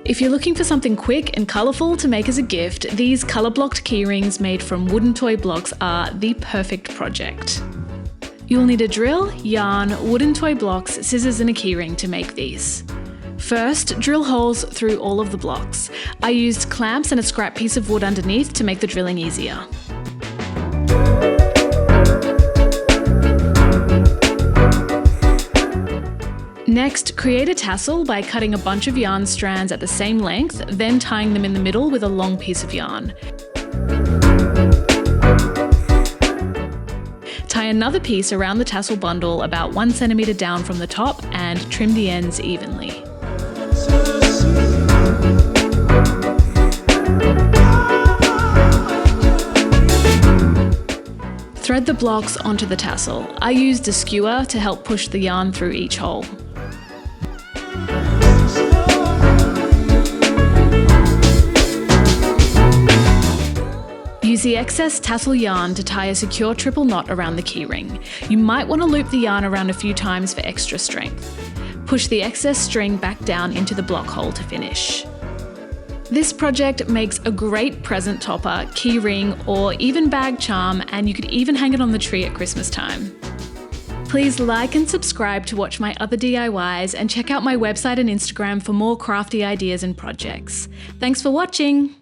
If you're looking for something quick and colourful to make as a gift, these colour-blocked keyrings made from wooden toy blocks are the perfect project. You'll need a drill, yarn, wooden toy blocks, scissors and a keyring to make these. First, drill holes through all of the blocks. I used clamps and a scrap piece of wood underneath to make the drilling easier. Next, create a tassel by cutting a bunch of yarn strands at the same length, then tying them in the middle with a long piece of yarn. Tie another piece around the tassel bundle about 1 centimetre down from the top and trim the ends evenly. Thread the blocks onto the tassel. I used a skewer to help push the yarn through each hole. Use the excess tassel yarn to tie a secure triple knot around the keyring. You might want to loop the yarn around a few times for extra strength. Push the excess string back down into the block hole to finish. This project makes a great present topper, keyring, or even bag charm, and you could even hang it on the tree at Christmas time. Please like and subscribe to watch my other DIYs and check out my website and Instagram for more crafty ideas and projects. Thanks for watching!